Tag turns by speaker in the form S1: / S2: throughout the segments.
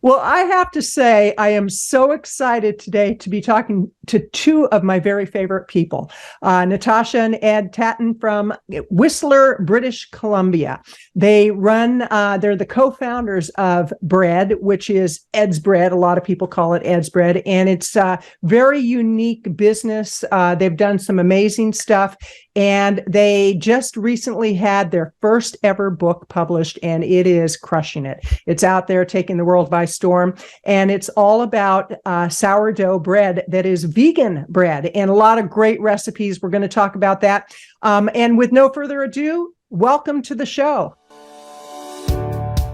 S1: Well, I have to say, I am so excited today to be talking to two of my very favorite people, Natasha and Ed Tatton from Whistler, British Columbia. They're the co-founders of BReD, which is Ed's Bread. A lot of people call it Ed's Bread, and it's a very unique business. They've done some amazing stuff, and they just recently had their first ever book published, and it is crushing it. It's out there taking the world by storm, and it's all about sourdough bread that is vegan bread, and a lot of great recipes. We're going to talk about that. And with no further ado, welcome to the show.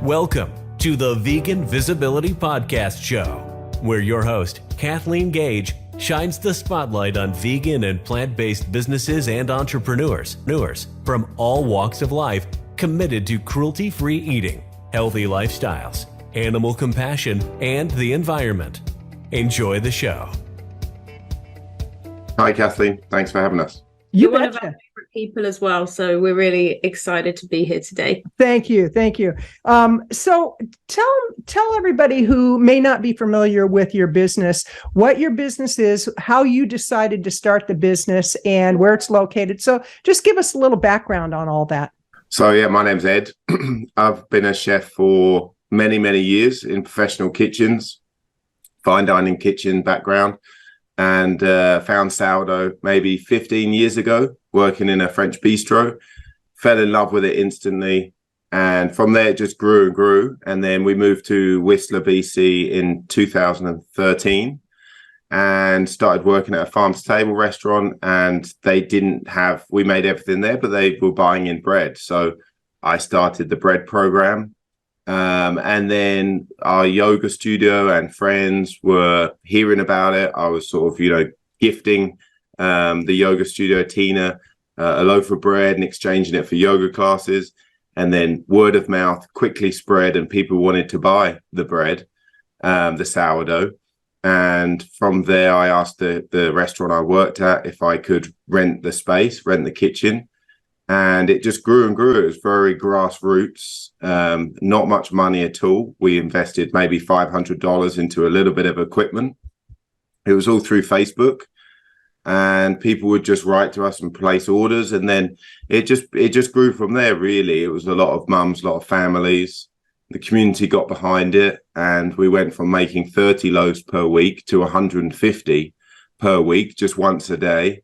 S2: Welcome to the Vegan Visibility Podcast Show, where your host, Kathleen Gage, shines the spotlight on vegan and plant-based businesses and entrepreneurs from all walks of life committed to cruelty-free eating, healthy lifestyles, animal compassion, and the environment. Enjoy the show.
S3: Hi, Kathleen. Thanks for having us.
S1: You're
S4: one of our favorite people as well, so we're really excited to be here today.
S1: Thank you. So tell everybody who may not be familiar with your business, what your business is, how you decided to start the business, and where it's located. So just give us a little background on all that.
S3: So yeah, my name's Ed. I've been a chef for many, many years in professional kitchens, fine dining kitchen background, and found sourdough maybe 15 years ago, working in a French bistro. Fell in love with it instantly. And from there, it just grew and grew. And then we moved to Whistler, BC in 2013 and started working at a farm to table restaurant. And we made everything there, but they were buying in bread. So I started the BReD program. And then our yoga studio and friends were hearing about it. I was sort of, gifting the yoga studio, Tina, a loaf of bread and exchanging it for yoga classes. And then word of mouth quickly spread and people wanted to buy the bread, the sourdough. And from there, I asked the restaurant I worked at if I could rent the kitchen. And it just grew and grew. It was very grassroots, not much money at all. We invested maybe $500 into a little bit of equipment. It was all through Facebook, and people would just write to us and place orders. And then it just grew from there, really. It was a lot of mums, a lot of families. The community got behind it, and we went from making 30 loaves per week to 150 per week, just once a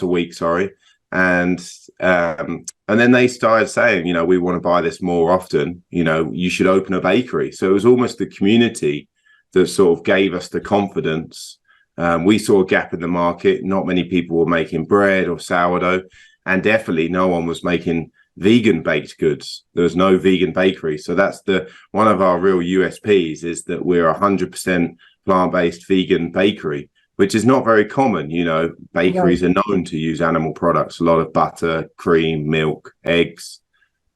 S3: week, sorry. And then they started saying, we want to buy this more often, you should open a bakery. So it was almost the community that sort of gave us the confidence. We saw a gap in the market. Not many people were making bread or sourdough, and definitely no one was making vegan baked goods. There was no vegan bakery. So that's one of our real USPs, is that we're 100% plant-based vegan bakery, which is not very common. Bakeries are known to use animal products, a lot of butter, cream, milk, eggs.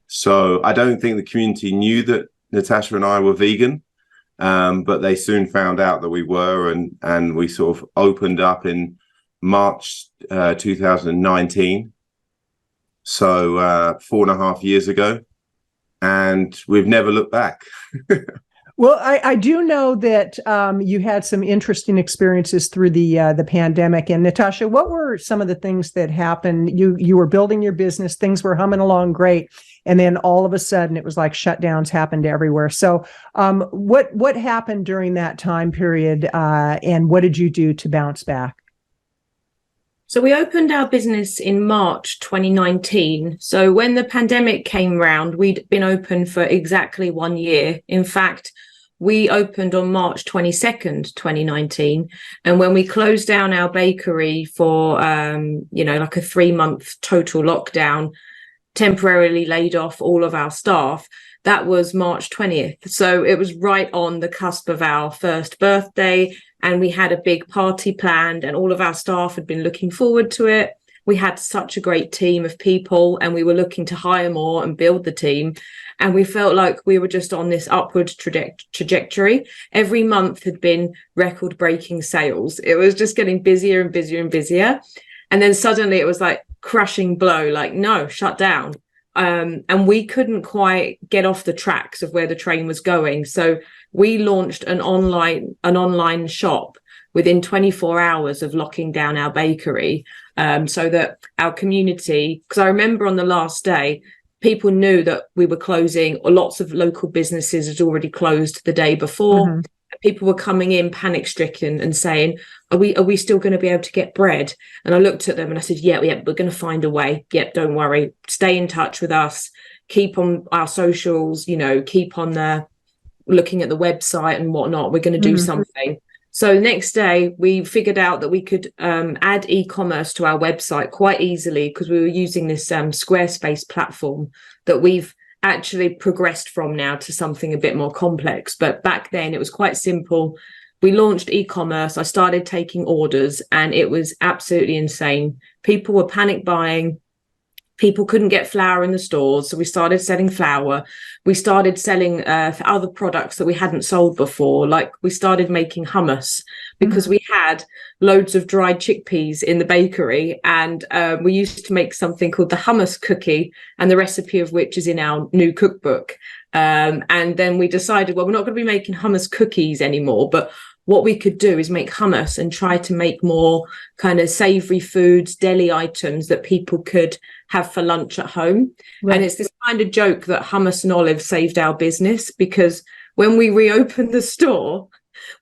S3: So I don't think the community knew that Natasha and I were vegan, but they soon found out that we were, and we sort of opened up in March 2019. So 4.5 years ago, and we've never looked back.
S1: Well, I do know that you had some interesting experiences through the pandemic. And Natasha, what were some of the things that happened? You were building your business, things were humming along great, and then all of a sudden it was like shutdowns happened everywhere. So what happened during that time period, and what did you do to bounce back?
S4: So we opened our business in March 2019. So when the pandemic came round, we'd been open for exactly 1 year. In fact, we opened on March 22nd, 2019. And when we closed down our bakery for, like a 3-month total lockdown, temporarily laid off all of our staff, that was March 20th. So it was right on the cusp of our first birthday. And we had a big party planned, and all of our staff had been looking forward to it. We had such a great team of people, and we were looking to hire more and build the team. And we felt like we were just on this upward trajectory. Every month had been record-breaking sales. It was just getting busier and busier and busier. And then suddenly it was like crushing blow, like, no, shut down. and we couldn't quite get off the tracks of where the train was going. So we launched an online shop within 24 hours of locking down our bakery, so that our community, because I remember on the last day, people knew that we were closing, or lots of local businesses had already closed the day before. Mm-hmm. People were coming in panic stricken and saying, are we still going to be able to get bread? And I looked at them and I said, yeah, we're going to find a way. Yep, don't worry. Stay in touch with us. Keep on our socials, keep on looking at the website and whatnot. We're going to do something. So the next day we figured out that we could add e-commerce to our website quite easily, because we were using this Squarespace platform that we've actually progressed from now to something a bit more complex. But back then it was quite simple. We launched e-commerce. I started taking orders and it was absolutely insane. People were panic buying. People couldn't get flour in the stores. So we started selling flour. We started selling other products that we hadn't sold before. Like we started making hummus, because we had loads of dried chickpeas in the bakery. And we used to make something called the hummus cookie, and the recipe of which is in our new cookbook. And then we decided, well, we're not going to be making hummus cookies anymore, but what we could do is make hummus and try to make more kind of savory foods, deli items that people could have for lunch at home. Right. And it's this kind of joke that hummus and olives saved our business, because when we reopened the store,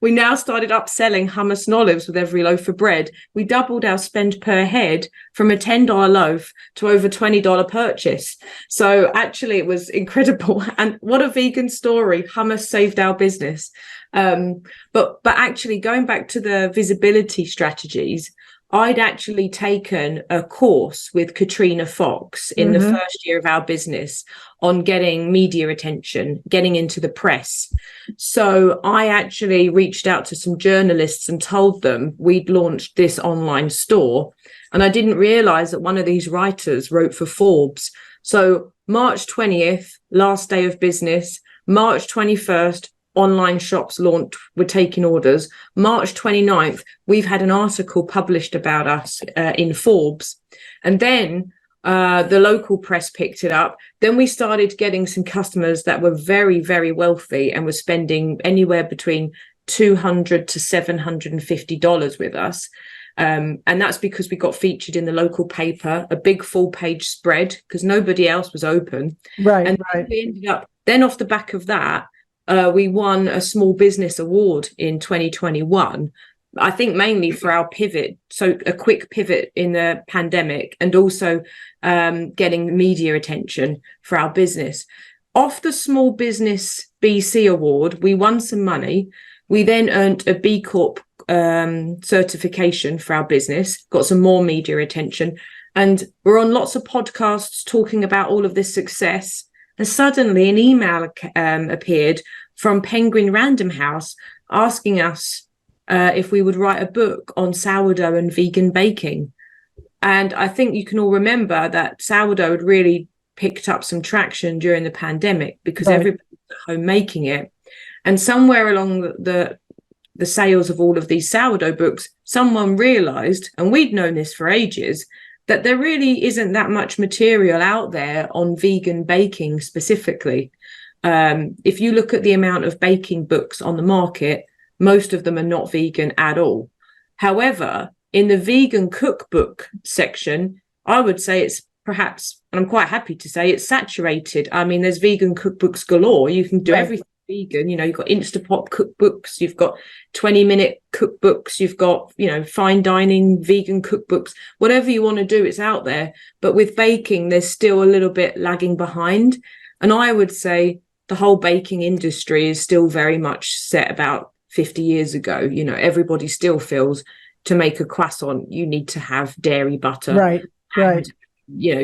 S4: we now started upselling hummus and olives with every loaf of bread. We doubled our spend per head from a $10 loaf to over $20 purchase. So actually it was incredible. And what a vegan story. Hummus saved our business. But actually going back to the visibility strategies, I'd actually taken a course with Katrina Fox in the first year of our business on getting media attention, getting into the press. So I actually reached out to some journalists and told them we'd launched this online store. And I didn't realize that one of these writers wrote for Forbes. So March 20th, last day of business, March 21st, online shops launched, we're taking orders. March 29th, we've had an article published about us in Forbes. And then the local press picked it up. Then we started getting some customers that were very, very wealthy and were spending anywhere between $200 to $750 with us. And that's because we got featured in the local paper, a big full page spread, because nobody else was open.
S1: Right.
S4: And we ended up, then off the back of that, we won a small business award in 2021, I think mainly for our pivot. So a quick pivot in the pandemic, and also getting media attention for our business. Off the Small Business BC Award, we won some money. We then earned a BCorp certification for our business, got some more media attention, and we're on lots of podcasts talking about all of this success. And suddenly an email appeared from Penguin Random House asking us if we would write a book on sourdough and vegan baking. And I think you can all remember that sourdough had really picked up some traction during the pandemic, because everybody was at home making it. And somewhere along the sales of all of these sourdough books, someone realized, and we'd known this for ages, that there really isn't that much material out there on vegan baking specifically. If you look at the amount of baking books on the market, most of them are not vegan at all. However, in the vegan cookbook section, I would say it's perhaps, and I'm quite happy to say, it's saturated. I mean, there's vegan cookbooks galore. You can do everything vegan. You've got Instapot cookbooks, you've got 20-minute cookbooks, you've got, fine dining vegan cookbooks. Whatever you want to do, it's out there. But with baking, there's still a little bit lagging behind. And I would say the whole baking industry is still very much set about 50 years ago. Everybody still feels to make a croissant, you need to have dairy butter.
S1: Right.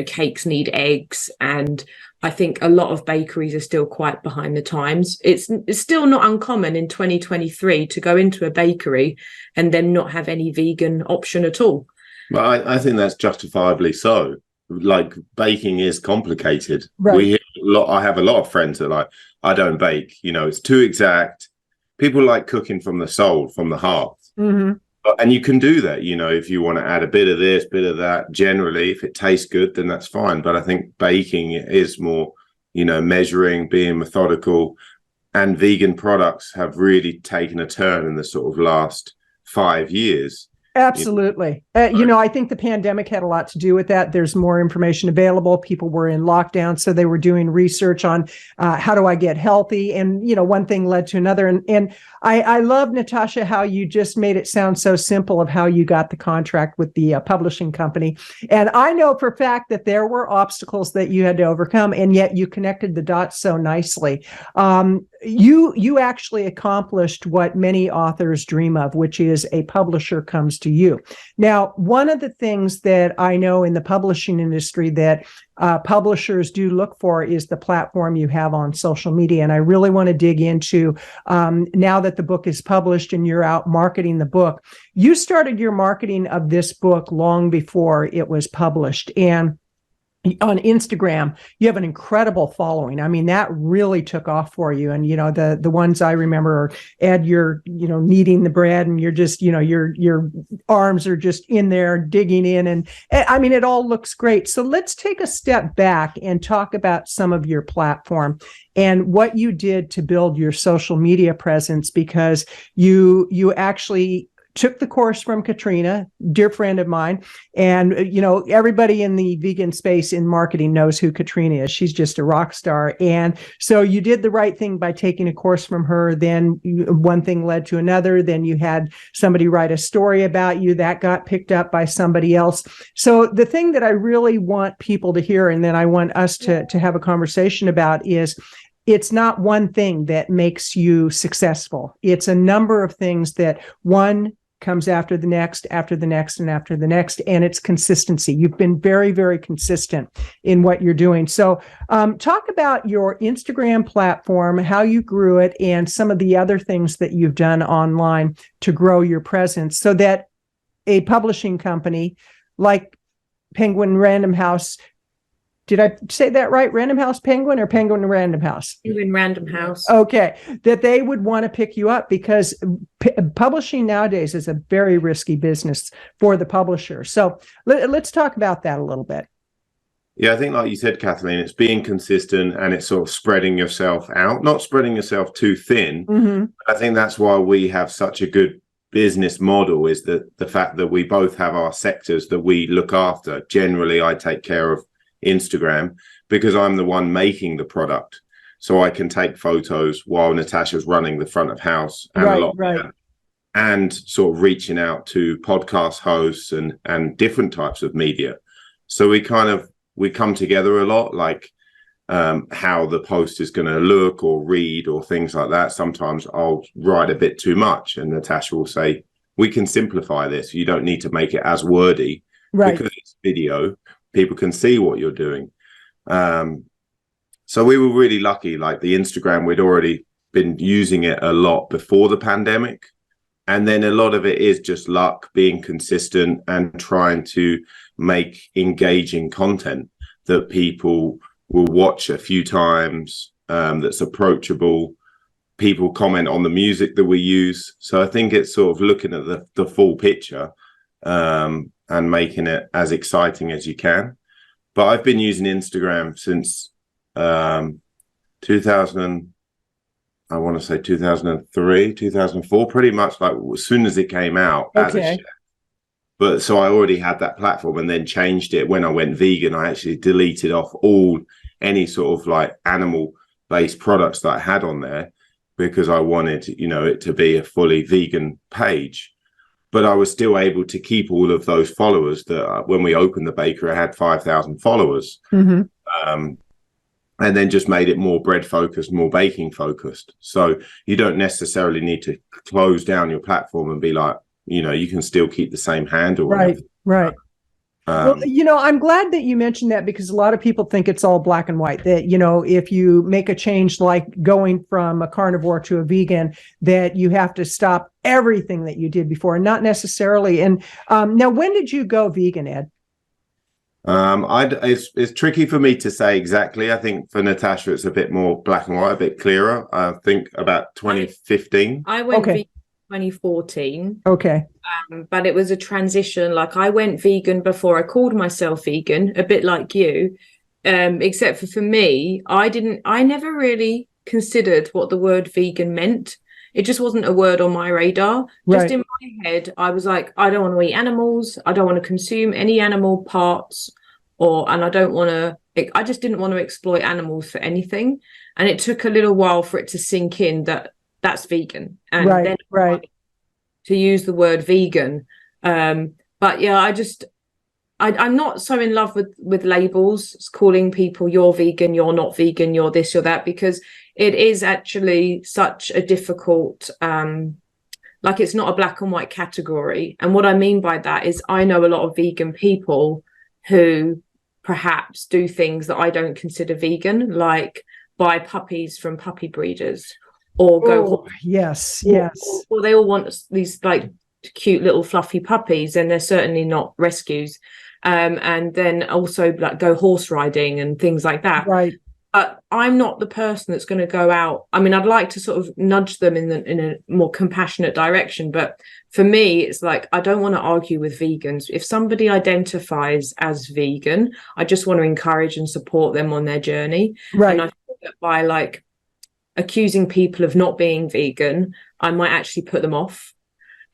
S4: Cakes need eggs. And I think a lot of bakeries are still quite behind the times. It's still not uncommon in 2023 to go into a bakery and then not have any vegan option at all.
S3: Well, I think that's justifiably so. Like, baking is complicated. Right. I have a lot of friends that are like, I don't bake. It's too exact. People like cooking from the soul, from the heart. Mm-hmm. And you can do that, if you want to add a bit of this, bit of that. Generally, if it tastes good, then that's fine. But I think baking is more, measuring, being methodical, and vegan products have really taken a turn in the sort of last 5 years.
S1: Absolutely. I think the pandemic had a lot to do with that. There's more information available. People were in lockdown, so they were doing research on how do I get healthy? And, one thing led to another. And I love, Natasha, how you just made it sound so simple of how you got the contract with the publishing company. And I know for a fact that there were obstacles that you had to overcome, and yet you connected the dots so nicely. You actually accomplished what many authors dream of, which is a publisher comes to you. Now, one of the things that I know in the publishing industry that publishers do look for is the platform you have on social media. And I really want to dig into, now that the book is published and you're out marketing the book, you started your marketing of this book long before it was published. And on Instagram, you have an incredible following. I mean, that really took off for you. And, the ones I remember are, Ed, you're, kneading the bread and you're just, your arms are just in there digging in. And I mean, it all looks great. So let's take a step back and talk about some of your platform and what you did to build your social media presence, because you actually took the course from Katrina, dear friend of mine. And, everybody in the vegan space in marketing knows who Katrina is. She's just a rock star. And so you did the right thing by taking a course from her. Then one thing led to another. Then you had somebody write a story about you that got picked up by somebody else. So the thing that I really want people to hear, and then I want us to have a conversation about, is it's not one thing that makes you successful. It's a number of things that one comes after the next, and after the next, and it's consistency. You've been very, very consistent in what you're doing. So talk about your Instagram platform, how you grew it, and some of the other things that you've done online to grow your presence so that a publishing company like Penguin Random House, did I say that right? Random House Penguin or Penguin Random House?
S4: Penguin Random House.
S1: Okay. That they would want to pick you up, because publishing nowadays is a very risky business for the publisher. So let's talk about that a little bit.
S3: Yeah, I think like you said, Kathleen, it's being consistent and it's sort of spreading yourself out, not spreading yourself too thin. Mm-hmm. I think that's why we have such a good business model, is that the fact that we both have our sectors that we look after. Generally, I take care of Instagram because I'm the one making the product, so I can take photos while Natasha's running the front of house and a lot of that, and sort of reaching out to podcast hosts and different types of media. So we come together a lot, like how the post is going to look or read or things like that. Sometimes I'll write a bit too much and Natasha will say, we can simplify this, you don't need to make it as wordy, because it's video. People can see what you're doing. So we were really lucky. Like the Instagram, we'd already been using it a lot before the pandemic. And then a lot of it is just luck, being consistent and trying to make engaging content that people will watch a few times, that's approachable. People comment on the music that we use. So I think it's sort of looking at the full picture, and making it as exciting as you can. But I've been using Instagram since 2003, 2004, pretty much like as soon as it came out as a chef. But so I already had that platform and then changed it. When I went vegan, I actually deleted off any sort of like animal-based products that I had on there, because I wanted, it to be a fully vegan page. But I was still able to keep all of those followers that when we opened the bakery, I had 5,000 followers. Mm-hmm. And then just made it more bread focused, more baking focused. So you don't necessarily need to close down your platform and be like, you can still keep the same handle.
S1: Right. Well, I'm glad that you mentioned that, because a lot of people think it's all black and white, that, if you make a change like going from a carnivore to a vegan, that you have to stop everything that you did before, and not necessarily. And now, when did you go vegan, Ed?
S3: It's tricky for me to say exactly. I think for Natasha, it's a bit more black and white, a bit clearer. I think about 2015.
S4: I went vegan 2014.
S1: Okay.
S4: But it was a transition. Like, I went vegan before I called myself vegan, a bit like you. Except for me, I never really considered what the word vegan meant. It just wasn't a word on my radar.
S1: Right.
S4: Just in my head, I was like, I don't want to eat animals. I don't want to consume any animal parts, and I just didn't want to exploit animals for anything. And it took a little while for it to sink in that that's vegan. And then to use the word vegan. But yeah, I'm not so in love with labels, calling people you're vegan, you're not vegan, you're this, you're that, because it is actually such a difficult, like, it's not a black and white category. And what I mean by that is I know a lot of vegan people who perhaps do things that I don't consider vegan, like buy puppies from puppy breeders, or go
S1: yes
S4: or they all want these like cute little fluffy puppies, and they're certainly not rescues. And then also like go horse riding and things like that.
S1: Right.
S4: But I'm not the person that's going to go out. I mean, I'd like to sort of nudge them in a more compassionate direction, but for me, it's like, I don't want to argue with vegans. If somebody identifies as vegan, I just want to encourage and support them on their journey.
S1: Right.
S4: And I think that by like accusing people of not being vegan, I might actually put them off.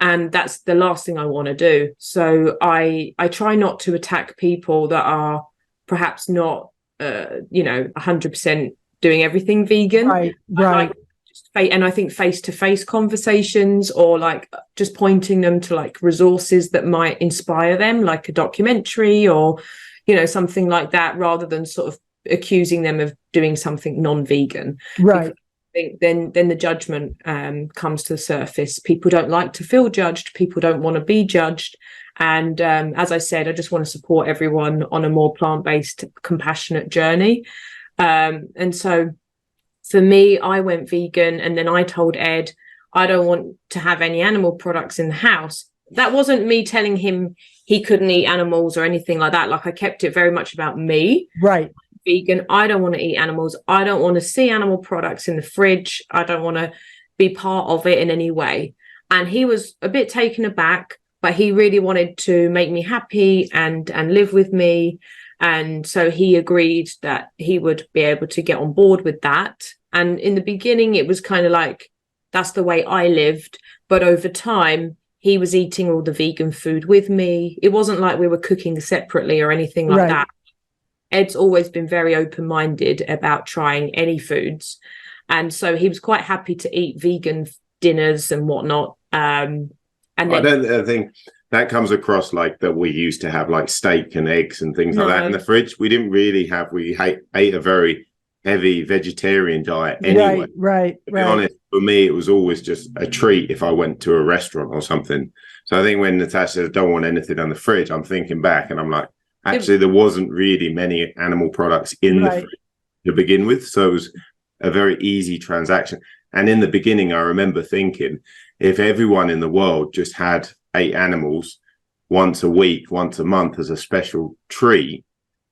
S4: And that's the last thing I want to do. So I try not to attack people that are perhaps not, 100% doing everything vegan.
S1: Right.
S4: And I think face-to-face conversations, or like just pointing them to like resources that might inspire them, like a documentary or, something like that, rather than sort of accusing them of doing something non-vegan.
S1: Right.
S4: Then the judgment comes to the surface. People don't like to feel judged. People don't want to be judged. And as I said, I just want to support everyone on a more plant-based, compassionate journey. And so for me, I went vegan, and then I told Ed, I don't want to have any animal products in the house. That wasn't me telling him he couldn't eat animals or anything like that. Like, I kept it very much about me.
S1: Right.
S4: Vegan. I don't want to eat animals. I don't want to see animal products in the fridge. I don't want to be part of it in any way. And he was a bit taken aback, but he really wanted to make me happy and live with me. And so he agreed that he would be able to get on board with that. And in the beginning, it was kind of like, that's the way I lived. But over time, he was eating all the vegan food with me. It wasn't like we were cooking separately or anything like that. Ed's always been very open-minded about trying any foods. And so he was quite happy to eat vegan dinners and whatnot. And then
S3: I think that comes across like that we used to have like steak and eggs and things like that in the fridge. We didn't really have, ate a very heavy vegetarian diet anyway.
S1: Right.
S3: To be honest, for me, it was always just a treat if I went to a restaurant or something. So I think when Natasha says, don't want anything on the fridge, I'm thinking back and I'm like, actually, there wasn't really many animal products in the fridge to begin with. So it was a very easy transaction. And in the beginning, I remember thinking, if everyone in the world just had 8 animals once a week, once a month as a special treat,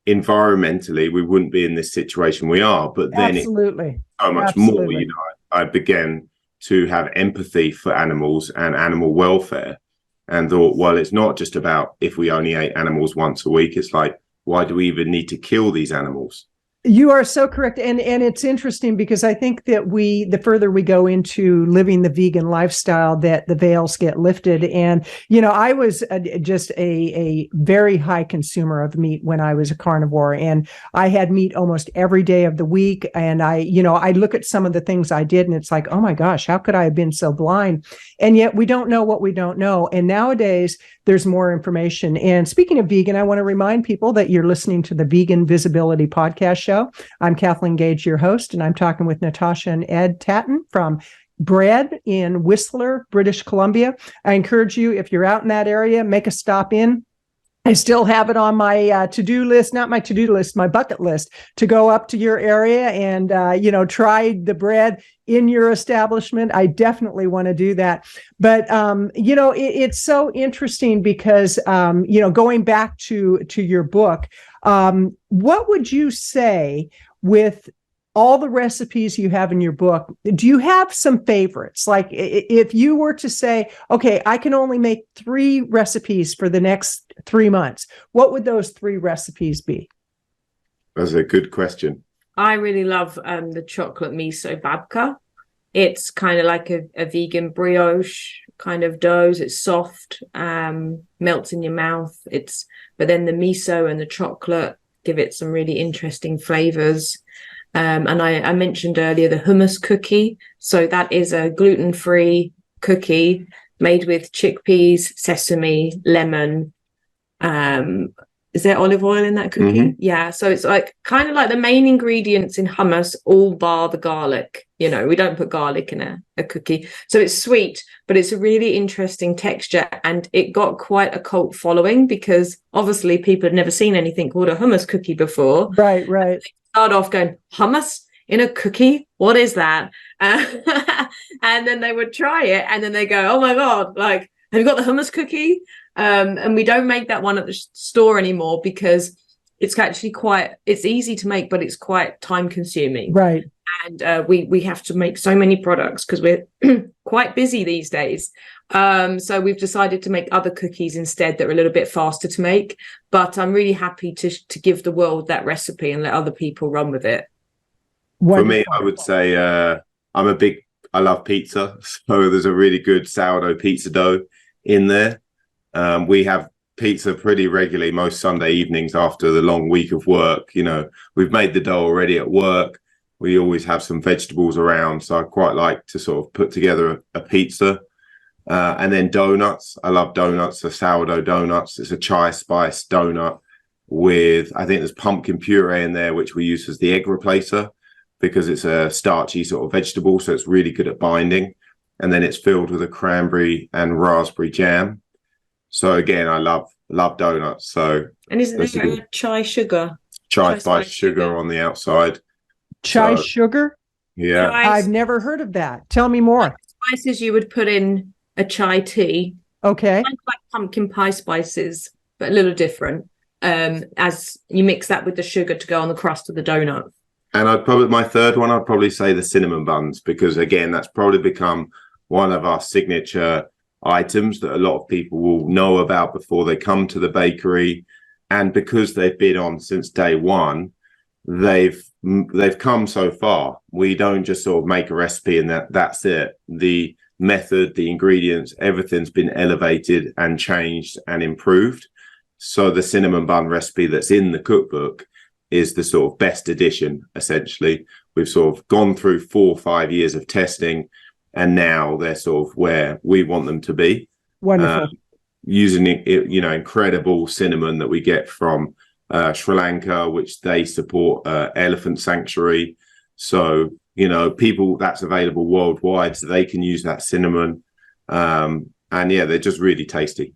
S3: environmentally, we wouldn't be in this situation we are. But then it's so much more, I began to have empathy for animals and animal welfare. And thought, well, it's not just about if we only ate animals once a week. It's like, why do we even need to kill these animals?
S1: You are so correct. And it's interesting because I think that the further we go into living the vegan lifestyle, that the veils get lifted. And, I was just a very high consumer of meat when I was a carnivore, and I had meat almost every day of the week. And I look at some of the things I did and it's like, oh my gosh, how could I have been so blind? And yet we don't know what we don't know. And nowadays there's more information. And speaking of vegan, I want to remind people that you're listening to the Vegan Visibility Podcast Show. I'm Kathleen Gage, your host, and I'm talking with Natasha and Ed Tatton from BReD in Whistler, British Columbia. I encourage you, if you're out in that area, make a stop in. I still have it on my to-do list, not my to-do list, my bucket list, to go up to your area and, try the BReD in your establishment. I definitely want to do that. But, it's so interesting because, going back to your book, what would you say with all the recipes you have in your book, do you have some favorites? Like if you were to say, okay, I can only make 3 recipes for the next 3 months, what would those 3 recipes be?
S3: That's a good question.
S4: I really love the chocolate miso babka. It's kind of like a vegan brioche kind of dough. It's soft, melts in your mouth. But then the miso and the chocolate give it some really interesting flavors. And I mentioned earlier the hummus cookie. So that is a gluten-free cookie made with chickpeas, sesame, lemon. Is there olive oil in that cookie? Mm-hmm. Yeah. So it's like kind of like the main ingredients in hummus, all bar the garlic. You know, we don't put garlic in a cookie. So it's sweet, but it's a really interesting texture. And it got quite a cult following because obviously people had never seen anything called a hummus cookie before.
S1: Right.
S4: They start off going, hummus in a cookie? What is that? And then they would try it and then they go, oh my God, like, have you got the hummus cookie? And we don't make that one at the store anymore because it's actually it's easy to make, but it's quite time consuming.
S1: Right.
S4: And we have to make so many products because we're quite busy these days. So we've decided to make other cookies instead that are a little bit faster to make. But I'm really happy to give the world that recipe and let other people run with it.
S3: Wonderful. For me, I would say I love pizza. So there's a really good sourdough pizza dough in there. We have pizza pretty regularly most Sunday evenings after the long week of work. You know, we've made the dough already at work. We always have some vegetables around. So I quite like to sort of put together a pizza. And then donuts. I love donuts, the sourdough donuts. It's a chai spice donut with, I think there's pumpkin puree in there, which we use as the egg replacer because it's a starchy sort of vegetable. So it's really good at binding. And then it's filled with a cranberry and raspberry jam. So again, I love donuts. So
S4: and isn't there chai sugar?
S3: Chai spice sugar on the outside.
S1: Chai sugar?
S3: Yeah.
S1: I've never heard of that. Tell me more.
S4: Spices you would put in a chai tea.
S1: Okay.
S4: Kind of like pumpkin pie spices, but a little different. As you mix that with the sugar to go on the crust of the donut.
S3: And my third one, I'd probably say the cinnamon buns, because again, that's probably become one of our signature items that a lot of people will know about before they come to the bakery. And because they've been on since day one, they've come so far. We don't just sort of make a recipe and that's it. The method, the ingredients, everything's been elevated and changed and improved. So the cinnamon bun recipe that's in the cookbook is the sort of best edition, essentially. We've sort of gone through 4 or 5 years of testing, and now they're sort of where we want them to be.
S1: Wonderful.
S3: Using, incredible cinnamon that we get from Sri Lanka, which they support elephant sanctuary. So, people, that's available worldwide, so they can use that cinnamon. And yeah, they're just really tasty.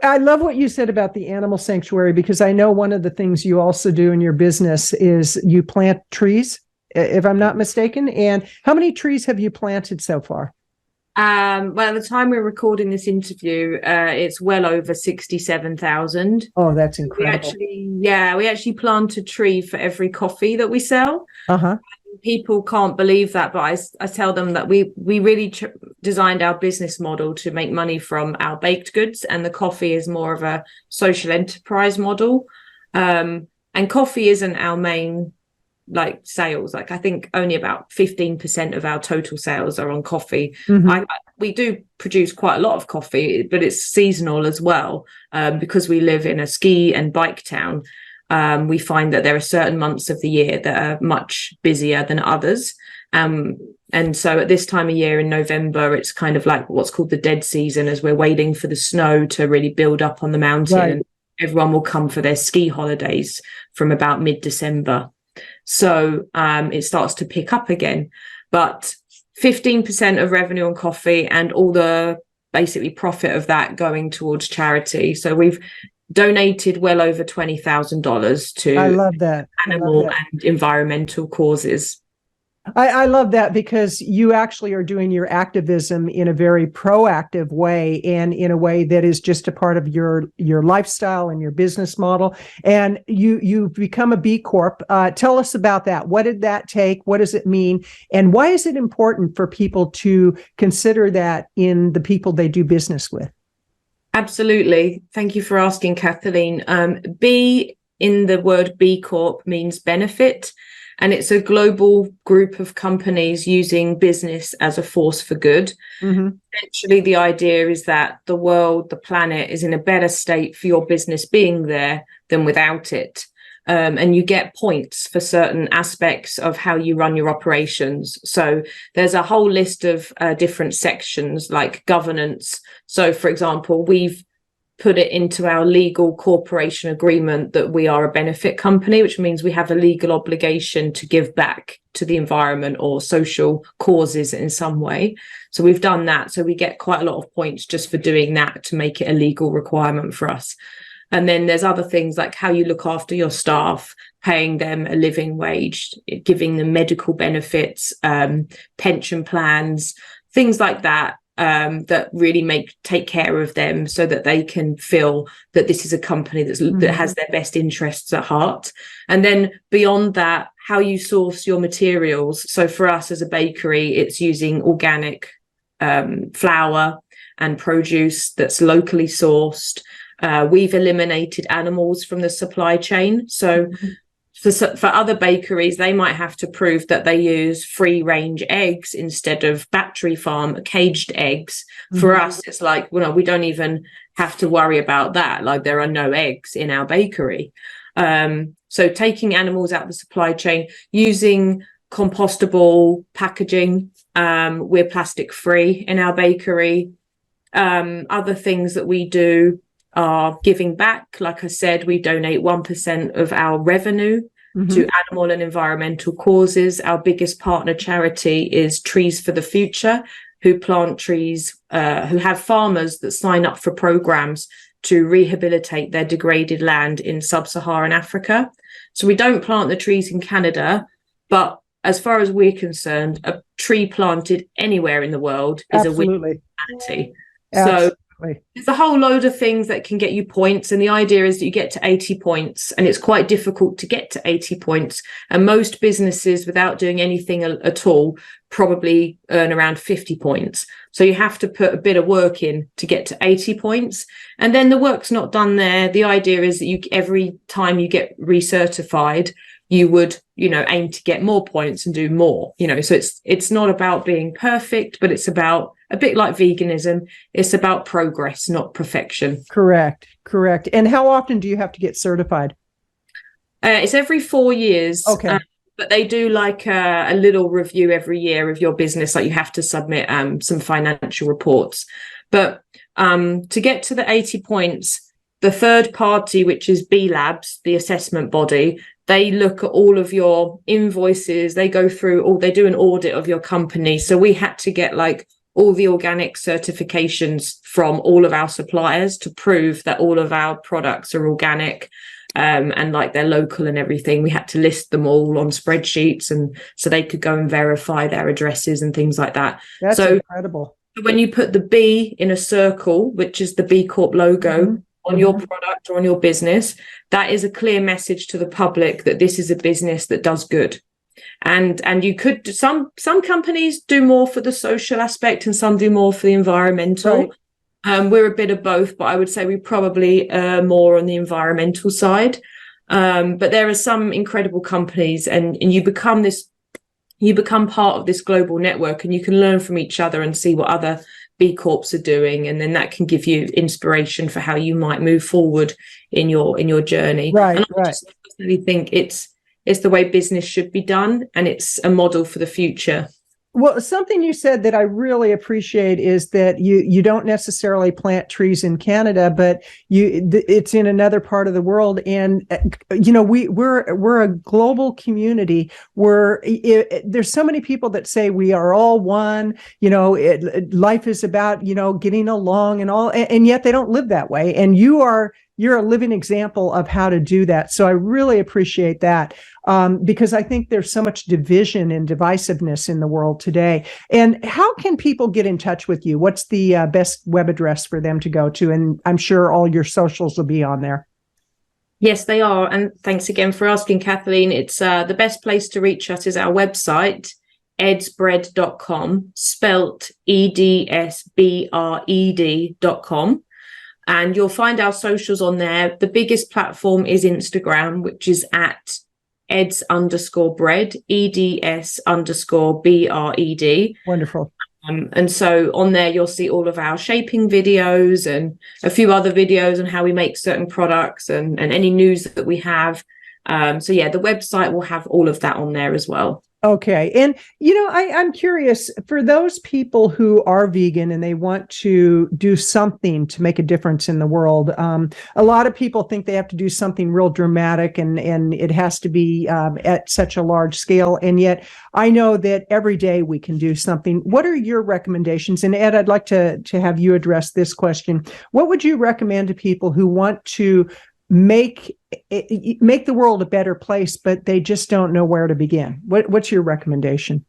S1: I love what you said about the animal sanctuary, because I know one of the things you also do in your business is you plant trees, if I'm not mistaken. And how many trees have you planted so far?
S4: Well, at the time we're recording this interview, it's well over 67,000.
S1: Oh, that's incredible.
S4: We actually plant a tree for every coffee that we sell.
S1: Uh-huh.
S4: People can't believe that, but I tell them that we really designed our business model to make money from our baked goods, and the coffee is more of a social enterprise model. And coffee isn't our main sales. I think only about 15% of our total sales are on coffee. Mm-hmm. We do produce quite a lot of coffee, but it's seasonal as well, because we live in a ski and bike town. We find that there are certain months of the year that are much busier than others. And so at this time of year in November, it's kind of like what's called the dead season, as we're waiting for the snow to really build up on the mountain. Right. And everyone will come for their ski holidays from about mid-December. So it starts to pick up again. But 15% of revenue on coffee, and all the basically profit of that going towards charity. So we've donated well over $20,000 to
S1: I love that.
S4: animal and environmental causes.
S1: I love that, because you actually are doing your activism in a very proactive way, and in a way that is just a part of your lifestyle and your business model. And you've become a B Corp. Tell us about that. What did that take? What does it mean? And why is it important for people to consider that in the people they do business with?
S4: Absolutely. Thank you for asking, Kathleen. B in the word B Corp means benefit. And it's a global group of companies using business as a force for good.
S1: Mm-hmm.
S4: Essentially, the idea is that the world, the planet, is in a better state for your business being there than without it. And you get points for certain aspects of how you run your operations. So there's a whole list of different sections like governance. So, for example, we've put it into our legal corporation agreement that we are a benefit company, which means we have a legal obligation to give back to the environment or social causes in some way. So we've done that. So we get quite a lot of points just for doing that to make it a legal requirement for us. And then there's other things like how you look after your staff, paying them a living wage, giving them medical benefits, pension plans, things like that. That really take care of them so that they can feel that this is a company that has their best interests at heart. And then beyond that, how you source your materials. So for us as a bakery, it's using organic flour and produce that's locally sourced. We've eliminated animals from the supply chain. So for other bakeries, they might have to prove that they use free range eggs instead of battery farm caged eggs. For us, it's like, well, no, we don't even have to worry about that. Like, there are no eggs in our bakery. So taking animals out of the supply chain, using compostable packaging. We're plastic free in our bakery. Other things that we do are giving back. Like I said, we donate 1% of our revenue to animal and environmental causes. Our biggest partner charity is Trees for the Future, who plant trees, who have farmers that sign up for programs to rehabilitate their degraded land in sub-Saharan Africa. So we don't plant the trees in Canada, but as far as we're concerned, a tree planted anywhere in the world is a win for humanity. So there's a whole load of things that can get you points. And the idea is that you get to 80 points, and it's quite difficult to get to 80 points. And most businesses, without doing anything at all, probably earn around 50 points. So you have to put a bit of work in to get to 80 points. And then the work's not done there. The idea is that every time you get recertified, you would, aim to get more points and do more, so it's not about being perfect, but it's about, a bit like veganism, it's about progress, not perfection.
S1: Correct. And how often do you have to get certified?
S4: It's every 4 years.
S1: Okay.
S4: But they do like a little review every year of your business. Like, you have to submit some financial reports. But to get to the 80 points, the third party, which is B Labs, the assessment body, they look at all of your invoices. They go through they do an audit of your company. So we had to get like all the organic certifications from all of our suppliers to prove that all of our products are organic. And like they're local and everything. We had to list them all on spreadsheets, and so they could go and verify their addresses and things like that.
S1: That's incredible.
S4: When you put the B in a circle, which is the B Corp logo on your product or on your business, that is a clear message to the public that this is a business that does good. And you could, some companies do more for the social aspect and some do more for the environmental. Right. We're a bit of both, but I would say we probably more on the environmental side. But there are some incredible companies, and you become part of this global network, and you can learn from each other and see what other B Corps are doing, and then that can give you inspiration for how you might move forward in your journey.
S1: Right.
S4: And I just personally think it's the way business should be done, and it's a model for the future.
S1: Well, something you said that I really appreciate is that you don't necessarily plant trees in Canada, but it's in another part of the world. And, we're a global community where there's so many people that say we are all one, life is about, getting along and all, and yet they don't live that way. And you are you're a living example of how to do that. So I really appreciate that, because I think there's so much division and divisiveness in the world today. And how can people get in touch with you? What's the best web address for them to go to? And I'm sure all your socials will be on there.
S4: Yes, they are. And thanks again for asking, Kathleen. It's the best place to reach us is our website, edsbread.com, spelt EDSBRED.com. And you'll find our socials on there. The biggest platform is Instagram, which is at eds_bread, EDS_BRED.
S1: Wonderful.
S4: And so on there, you'll see all of our shaping videos and a few other videos on how we make certain products and any news that we have. So yeah, the website will have all of that on there as well.
S1: Okay. And, I'm curious, for those people who are vegan and they want to do something to make a difference in the world, a lot of people think they have to do something real dramatic and it has to be at such a large scale. And yet I know that every day we can do something. What are your recommendations? And Ed, I'd like to have you address this question. What would you recommend to people who want to make the world a better place, but they just don't know where to begin? What's your recommendation?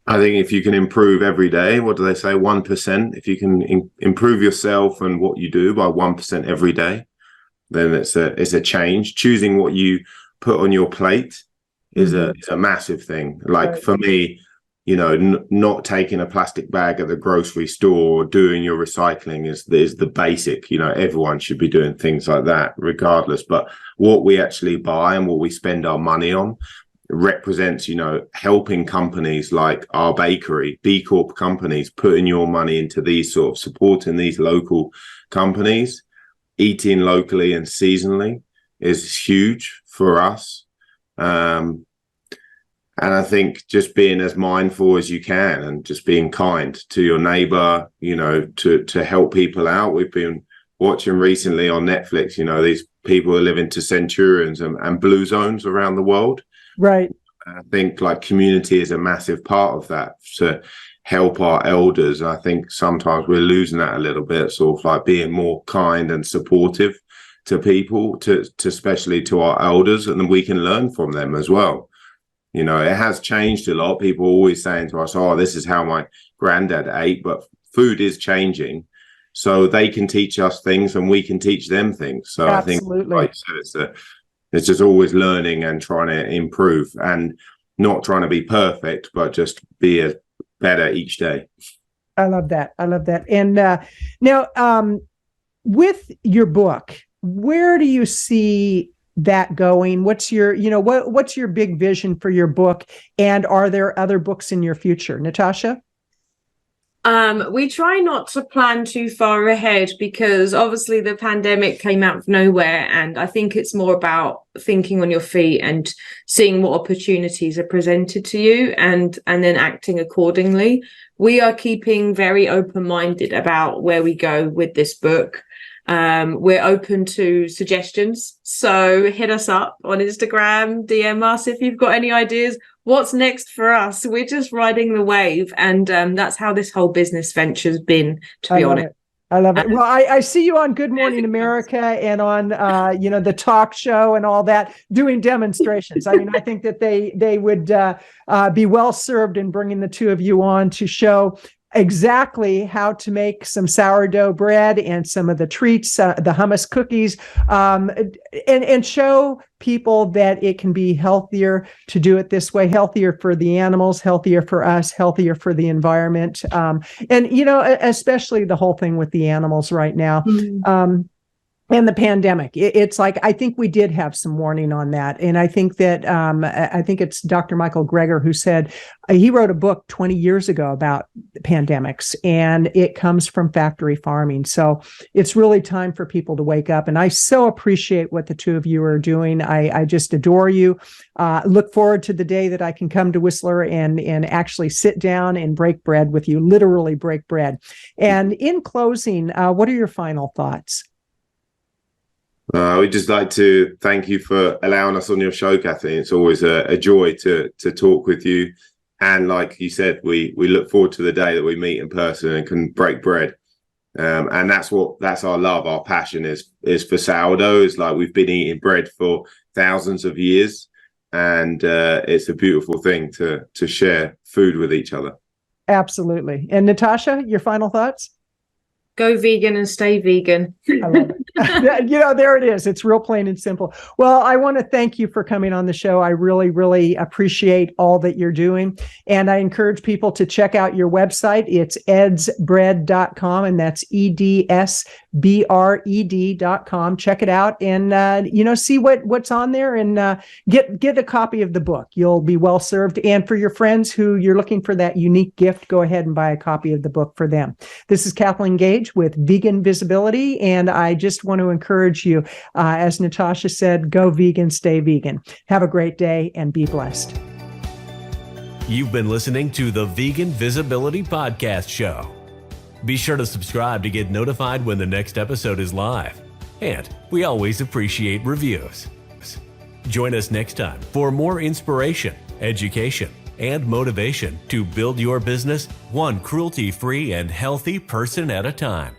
S3: I think if you can improve every day, what do they say? 1%. If you can improve yourself and what you do by 1% every day, then it's a change. Choosing what you put on your plate is a massive thing. Like
S1: Right.
S3: For me, not taking a plastic bag at the grocery store, or doing your recycling is the basic. Everyone should be doing things like that regardless. But what we actually buy and what we spend our money on represents, helping companies like our bakery, BCorp companies, putting your money into these sort of supporting these local companies, eating locally and seasonally is huge for us. And I think just being as mindful as you can and just being kind to your neighbor, to help people out. We've been watching recently on Netflix, these people are living to centurions and blue zones around the world.
S1: Right.
S3: And I think like community is a massive part of that to help our elders. And I think sometimes we're losing that a little bit, sort of like being more kind and supportive to people, to especially to our elders, and then we can learn from them as well. It has changed a lot. People are always saying to us, oh, this is how my granddad ate, but food is changing. So they can teach us things and we can teach them things. So
S1: Absolutely.
S3: I think, like you said, it's just always learning and trying to improve and not trying to be perfect, but just be better each day.
S1: I love that. And now with your book, where do you see that going? What's your big vision for your book? And are there other books in your future? Natasha?
S4: We try not to plan too far ahead because obviously the pandemic came out of nowhere, and I think it's more about thinking on your feet and seeing what opportunities are presented to you and then acting accordingly. We are keeping very open-minded about where we go with this book. We're open to suggestions, so hit us up on Instagram, DM us if you've got any ideas. What's next for us? We're just riding the wave, and that's how this whole business venture's been, to be honest.
S1: I love it. Well, I see you on Good Morning America and on the talk show and all that, doing demonstrations. I mean, I think that they would be well served in bringing the two of you on to show exactly how to make some sourdough bread and some of the treats, the hummus cookies, and show people that it can be healthier to do it this way, healthier for the animals, healthier for us, healthier for the environment. And, especially the whole thing with the animals right now. Mm-hmm. And the pandemic, it's like, I think we did have some warning on that. And I think that, I think it's Dr. Michael Greger who said, he wrote a book 20 years ago about pandemics, and it comes from factory farming. So it's really time for people to wake up. And I so appreciate what the two of you are doing. I just adore you. Look forward to the day that I can come to Whistler and actually sit down and break bread with you, literally break bread. And in closing, what are your final thoughts?
S3: We'd just like to thank you for allowing us on your show, Kathleen. It's always a joy to talk with you. And like you said, we look forward to the day that we meet in person and can break bread. And that's our love, our passion is for sourdough. It's like we've been eating bread for thousands of years, and it's a beautiful thing to share food with each other.
S1: Absolutely. And Natasha, your final thoughts?
S4: Go vegan and stay vegan.
S1: I love it. There it is. It's real plain and simple. Well, I want to thank you for coming on the show. I really, really appreciate all that you're doing. And I encourage people to check out your website. It's edsbread.com, and that's EDSBRED.com. Check it out and, see what's on there, and get a copy of the book. You'll be well served. And for your friends who you're looking for that unique gift, go ahead and buy a copy of the book for them. This is Kathleen Gage with Vegan Visibility, and I just want to encourage you, as Natasha said, go vegan, stay vegan. Have a great day and be blessed.
S2: You've been listening to the Vegan Visibility Podcast Show. Be sure to subscribe to get notified when the next episode is live. And we always appreciate reviews. Join us next time for more inspiration, education, and motivation to build your business one cruelty-free and healthy person at a time.